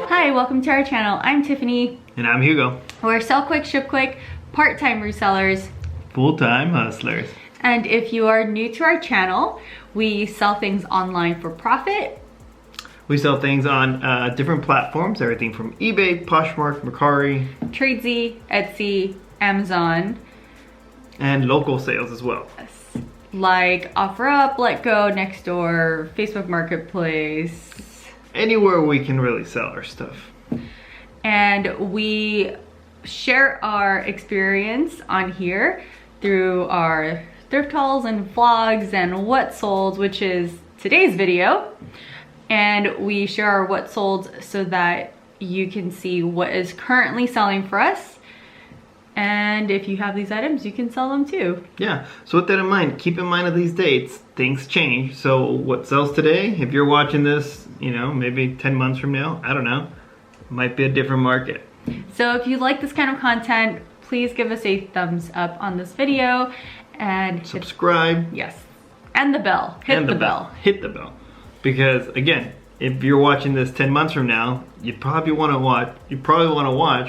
Hi, welcome to our channel. I'm Tiffany. And I'm Hugo. We're sell quick, ship quick, part-time resellers, Full-time hustlers. and if you are new to our channel, we sell things online for profit. We sell things on different platforms, everything from eBay, Poshmark, Mercari, Tradesy, Etsy, Amazon, and local sales as well. like OfferUp, Letgo, Nextdoor, Facebook Marketplace. Anywhere we can really sell our stuff. And we share our experience on here through our thrift hauls and vlogs and what sold, which is today's video. And we share our what sold so that you can see what is currently selling for us. And if you have these items, you can sell them too. Yeah, so with that in mind, keep in mind of these dates, things change. So what sells today, if you're watching this, you know, maybe 10 months from now, I don't know, might be a different market. So if you like this kind of content, please give us a thumbs up on this video and subscribe. Yes, and the bell. Hit the bell. Hit the bell. Because again, if you're watching this 10 months from now, you probably want to watch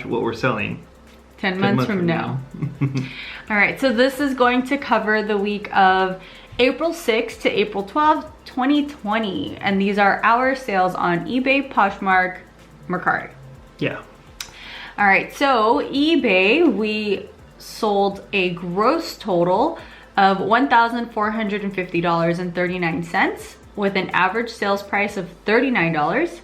what we're selling 10 months from now. All right, so this is going to cover the week of April 6th to April 12th, 2020. And these are our sales on eBay, Poshmark, Mercari. Yeah. All right, so eBay, we sold a gross total of $1,450.39 with an average sales price of $39.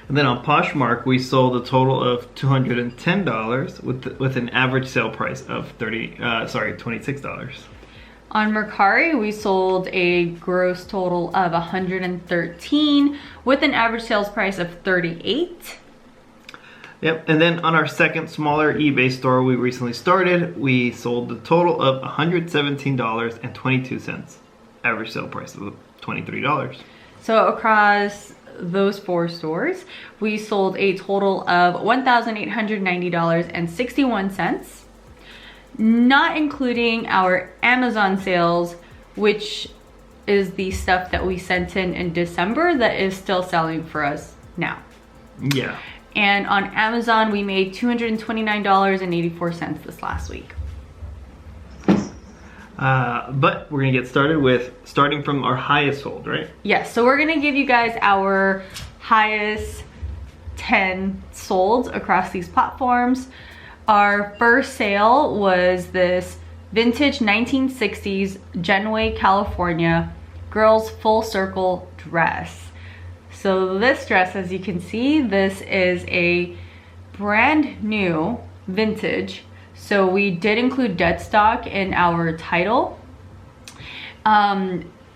And then on Poshmark, we sold a total of $210 with an average sale price of $26. On Mercari, we sold a gross total of $113 with an average sales price of $38. Yep, and then on our second smaller eBay store we recently started, we sold a total of $117.22. Average sale price of $23. So across those 4 stores, we sold a total of $1,890.61, not including our Amazon sales, which is the stuff that we sent in December that is still selling for us now. Yeah. And on Amazon, we made $229.84 this last week. But we're gonna get started starting from our highest sold, right? Yes, so we're gonna give you guys our highest 10 sold across these platforms. Our first sale was this vintage 1960s Genway, California girls full circle dress. So this dress, as you can see, this is a brand new vintage. So we did include dead stock in our title.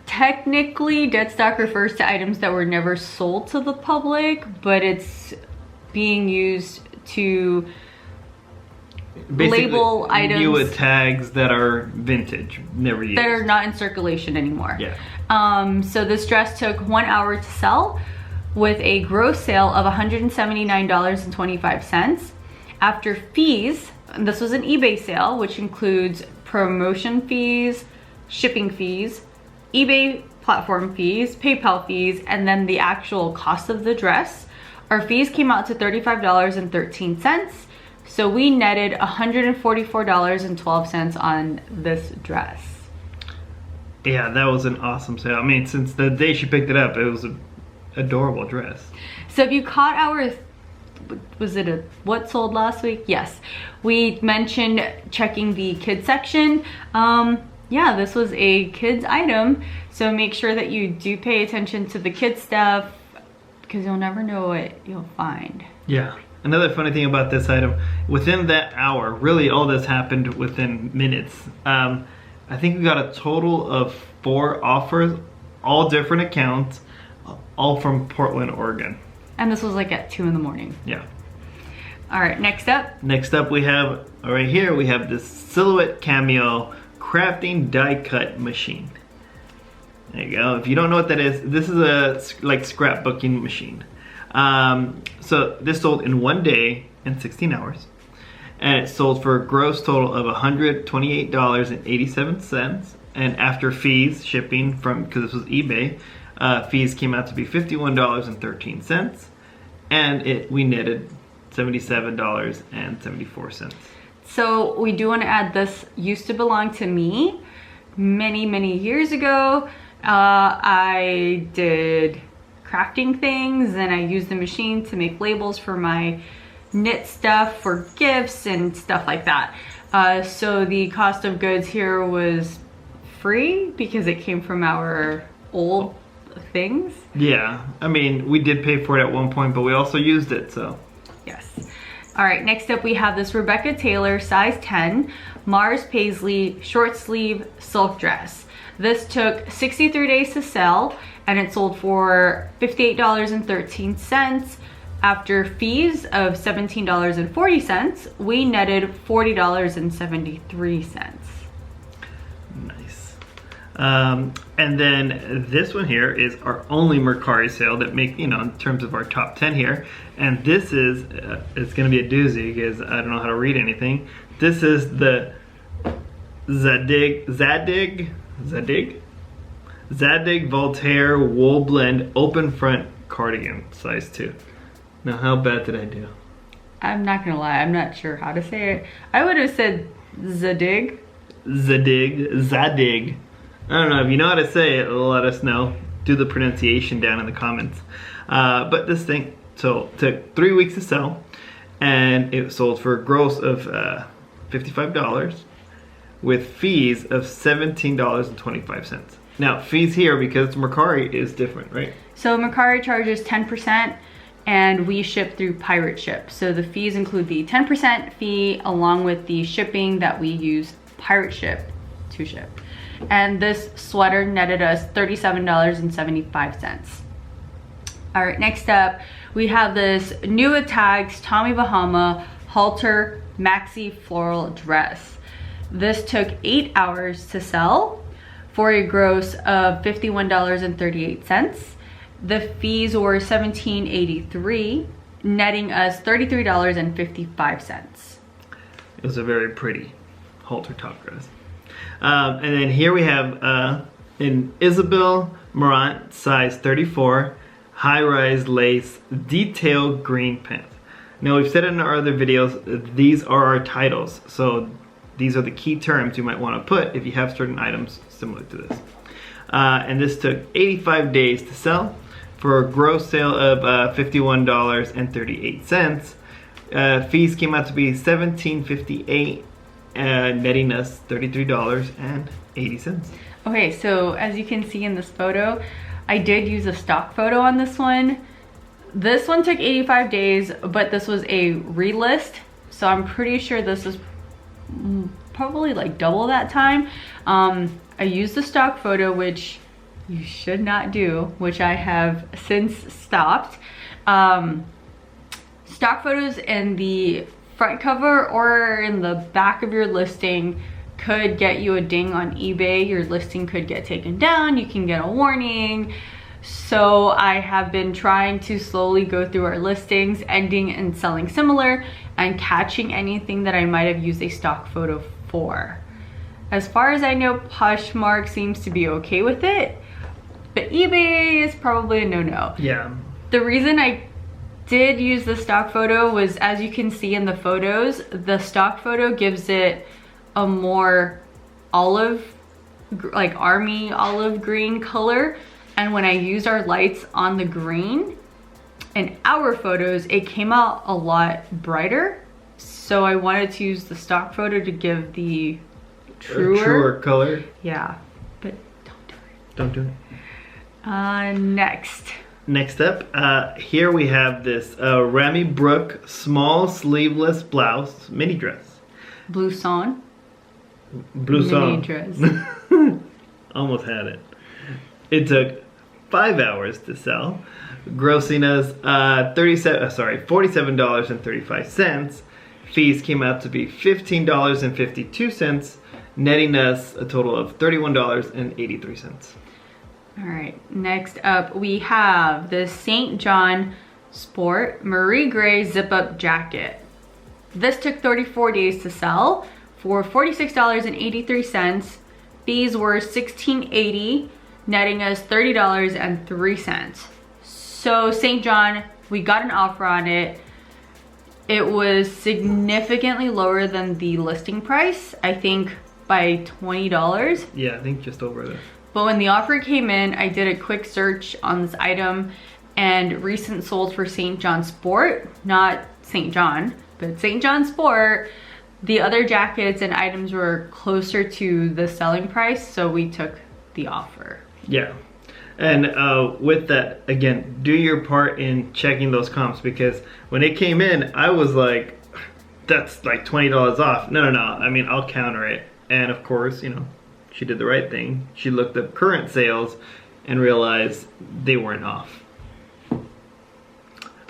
Technically, dead stock refers to items that were never sold to the public, but it's being used to basically label items new tags that are vintage, never used. That are not in circulation anymore. Yeah. So this dress took 1 hour to sell with a gross sale of $179.25. After fees, this was an eBay sale, which includes promotion fees, shipping fees, eBay platform fees, PayPal fees, and then the actual cost of the dress. Our fees came out to $35.13. So we netted $144.12 on this dress. Yeah, that was an awesome sale. I mean, since the day she picked it up, it was an adorable dress. So if you caught our, was it a what sold last week? Yes. We mentioned checking the kids section. Yeah, this was a kids item. So make sure that you do pay attention to the kids stuff because you'll never know what you'll find. Yeah. Another funny thing about this item, within that hour, really all this happened within minutes. I think we got a total of 4 offers, all different accounts, all from Portland, Oregon. And this was like at 2 in the morning. Yeah. All right, next up. Next up we have, right here, we have this Silhouette Cameo crafting die cut machine. There you go. If you don't know what that is, this is a like scrapbooking machine. So this sold in 1 day and 16 hours. And it sold for a gross total of $128.87 and after fees, shipping from, because this was eBay, fees came out to be $51.13, and we netted $77.74. So we do want to add, this used to belong to me many years ago. I did crafting things and I used the machine to make labels for my knit stuff for gifts and stuff like that. So the cost of goods here was free because it came from our old things. Yeah, I mean, we did pay for it at one point, but we also used it, so. Yes. All right, next up we have this Rebecca Taylor size 10 Mars Paisley short sleeve silk dress. This took 63 days to sell and it sold for $58.13. After fees of $17.40, we netted $40.73. Nice. And then this one here is our only Mercari sale that make, you know, in terms of our top 10 here. And this is, it's gonna be a doozy because I don't know how to read anything. This is the Zadig Voltaire wool blend open front cardigan size 2. Now how bad did I do? I'm not gonna lie, I'm not sure how to say it. I would have said Zadig. Zadig. I don't know, if you know how to say it, let us know. Do the pronunciation down in the comments. But this thing took 3 weeks to sell, and it sold for a gross of $55 with fees of $17.25. Now, fees here, because Mercari is different, right? So Mercari charges 10% and we ship through Pirate Ship. So the fees include the 10% fee along with the shipping that we use Pirate Ship to ship. And this sweater netted us $37.75. All right, next up, we have this new Tags Tommy Bahama halter maxi floral dress. This took 8 hours to sell for a gross of $51.38. The fees were $17.83, netting us $33.55. It was a very pretty halter top dress. And then here we have an Isabel Marant size 34 high-rise lace detail green pants. Now we've said in our other videos, these are our titles. So these are the key terms you might want to put if you have certain items similar to this. And this took 85 days to sell for a gross sale of $51.38. Fees came out to be $17.58, netting us $33.80. Okay, so as you can see in this photo, I did use a stock photo on this one. This one took 85 days, but this was a relist, so I'm pretty sure this is probably like double that time. I used the stock photo, which you should not do, which I have since stopped. Stock photos in the front cover or in the back of your listing could get you a ding on eBay. Your listing could get taken down, you can get a warning. So I have been trying to slowly go through our listings, ending and selling similar, and catching anything that I might have used a stock photo for. As far as I know, Poshmark seems to be okay with it, but eBay is probably a no-no. Yeah. The reason I did use the stock photo was, as you can see in the photos, the stock photo gives it a more olive, like army olive green color. And when I used our lights on the green in our photos, it came out a lot brighter. So I wanted to use the stock photo to give the truer color. Yeah, but don't do it. Don't do it. Next up, here we have this Remi Brook small sleeveless blouse mini dress. Blouson. Blouson. Mini dress. Almost had it. It took 5 hours to sell, grossing us $47.35. Fees came out to be $15.52, netting us a total of $31.83. All right, next up we have the St. John Sport Marie Gray zip-up jacket. This took 34 days to sell for $46.83. Fees were $16.80, netting us $30.03. So St. John, we got an offer on it. It was significantly lower than the listing price, I think by $20. Yeah, I think just over there. But when the offer came in, I did a quick search on this item, and recent sold for St. John Sport, not St. John, but St. John Sport, the other jackets and items were closer to the selling price, so we took the offer. Yeah. And with that, again, do your part in checking those comps, because when it came in, I was like, that's like $20 off. No. I mean, I'll counter it. And of course, you know, she did the right thing. She looked up current sales and realized they weren't off.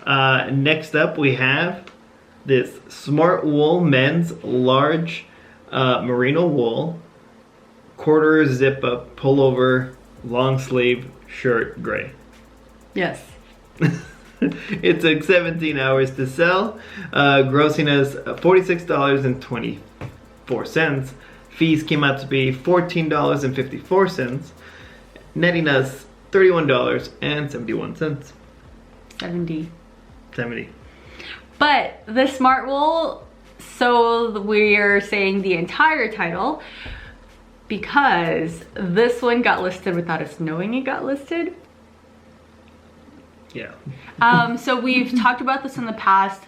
Next up, we have this Smartwool men's large merino wool, quarter zip up pullover, long sleeve shirt, gray. Yes. It took 17 hours to sell, grossing us $46.24. Fees came out to be $14.54, netting us $31.71. 70. But the Smartwool, so we're saying the entire title because this one got listed without us knowing it got listed. Yeah. So we've talked about this in the past,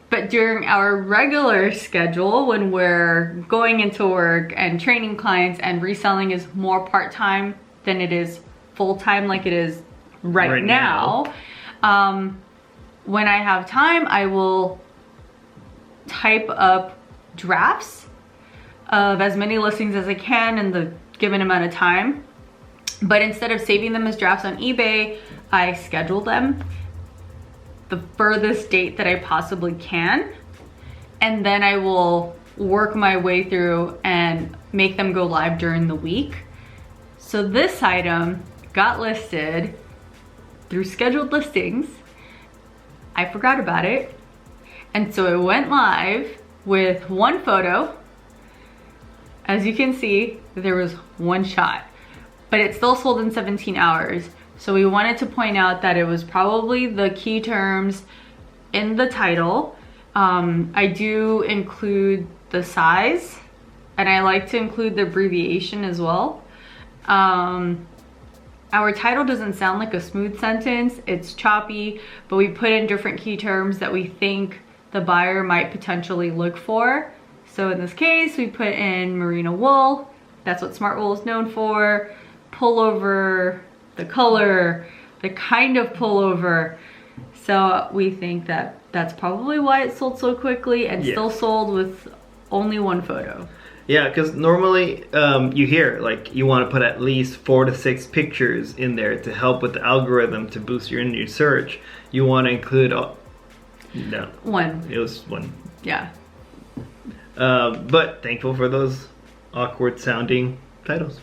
but during our regular schedule, when we're going into work and training clients and reselling is more part-time than it is full-time like it is right now. When I have time, I will type up drafts of as many listings as I can in the given amount of time. But instead of saving them as drafts on eBay, I schedule them the furthest date that I possibly can. And then I will work my way through and make them go live during the week. So this item got listed through scheduled listings. I forgot about it. And so it went live with one photo. As you can see, there was one shot, but it still sold in 17 hours. So we wanted to point out that it was probably the key terms in the title. I do include the size, and I like to include the abbreviation as well. Our title doesn't sound like a smooth sentence, it's choppy, but we put in different key terms that we think the buyer might potentially look for. So in this case, we put in merino wool. That's what Smartwool is known for. Pullover, the color, the kind of pullover. So we think that that's probably why it sold so quickly and still sold with only one photo. Yeah, because normally you hear like you want to put at least 4 to 6 pictures in there to help with the algorithm to boost your in your search. You want to include no, one. It was one. Yeah. But thankful for those awkward sounding titles.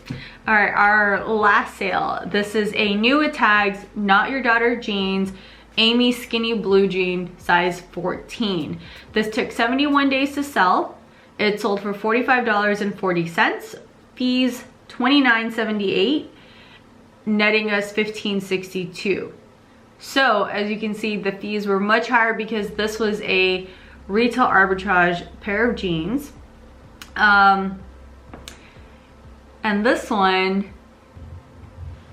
All right, our last sale. This is a new with tags, Not Your Daughter jeans, Amy skinny blue jean, size 14. This took 71 days to sell. It sold for $45.40. Fees $29.78, netting us $15.62. So as you can see, the fees were much higher because this was a retail arbitrage pair of jeans. And this one,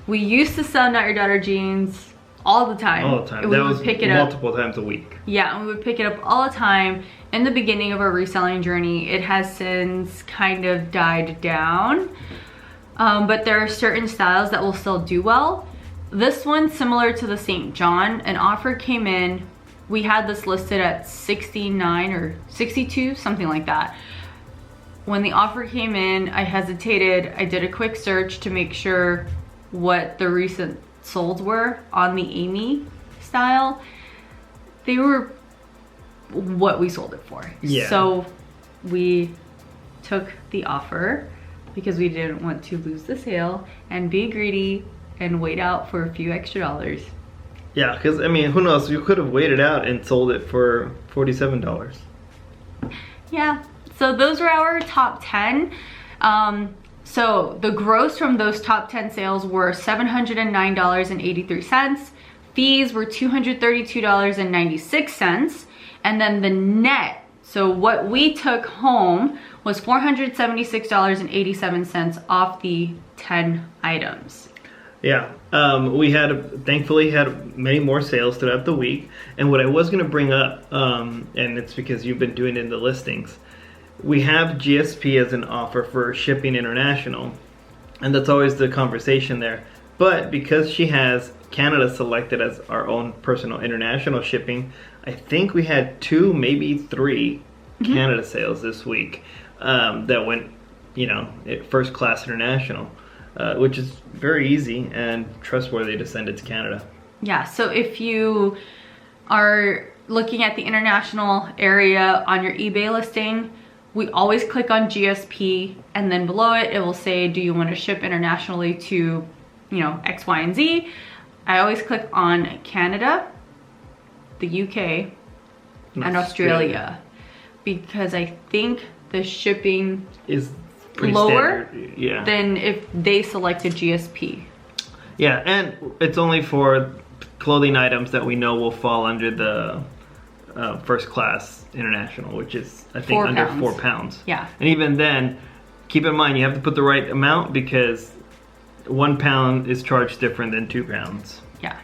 we used to sell Not Your Daughter jeans all the time. All the time. We that would was pick it up multiple times a week. Yeah, and we would pick it up all the time in the beginning of our reselling journey. It has since kind of died down, but there are certain styles that will still do well. This one, similar to the St. John, an offer came in. We had this listed at 69 or 62, something like that. When the offer came in, I hesitated. I did a quick search to make sure what the recent solds were on the Amy style. They were what we sold it for. Yeah. So we took the offer because we didn't want to lose the sale and be greedy and wait out for a few extra dollars. Yeah, because I mean, who knows? You could have waited out and sold it for $47. Yeah. So those were our top 10. So the gross from those top 10 sales were $709.83. Fees were $232.96. And then the net, so what we took home was $476.87 off the 10 items. Yeah, we thankfully had many more sales throughout the week. And what I was going to bring up, and it's because you've been doing it in the listings, we have GSP as an offer for shipping international, and that's always the conversation there. But because she has Canada selected as our own personal international shipping, I think we had 2, maybe 3 Canada sales this week that went, first class international, which is very easy and trustworthy to send it to Canada. Yeah, so if you are looking at the international area on your eBay listing, we always click on GSP, and then below it, it will say, do you want to ship internationally to, X, Y, and Z? I always click on Canada, the UK, and Australia, because I think the shipping is pretty lower standard, than if they selected GSP. Yeah, and it's only for clothing items that we know will fall under the first class international, which is, I think, under 4 pounds. Yeah. And even then, keep in mind, you have to put the right amount because 1 pound is charged different than 2 pounds. Yeah.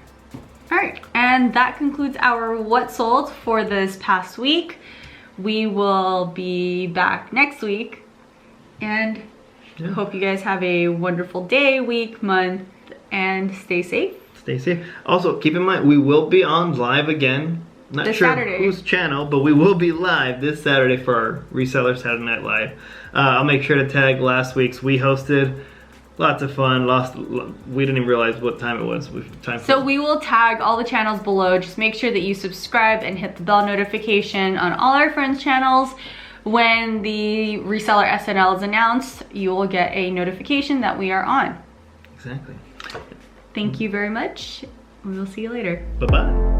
All right, and that concludes our what sold for this past week. We will be back next week, and hope you guys have a wonderful day, week, month, and stay safe. Stay safe. Also, keep in mind, we will be on live again. Not this sure Saturday. Whose channel, but we will be live this Saturday for our Reseller Saturday Night Live. I'll make sure to tag last week's we hosted. Lots of fun. We didn't even realize what time it was. So we will tag all the channels below. Just make sure that you subscribe and hit the bell notification on all our friends' channels. When the Reseller SNL is announced, you will get a notification that we are on. Exactly. Thank you very much. We will see you later. Bye-bye.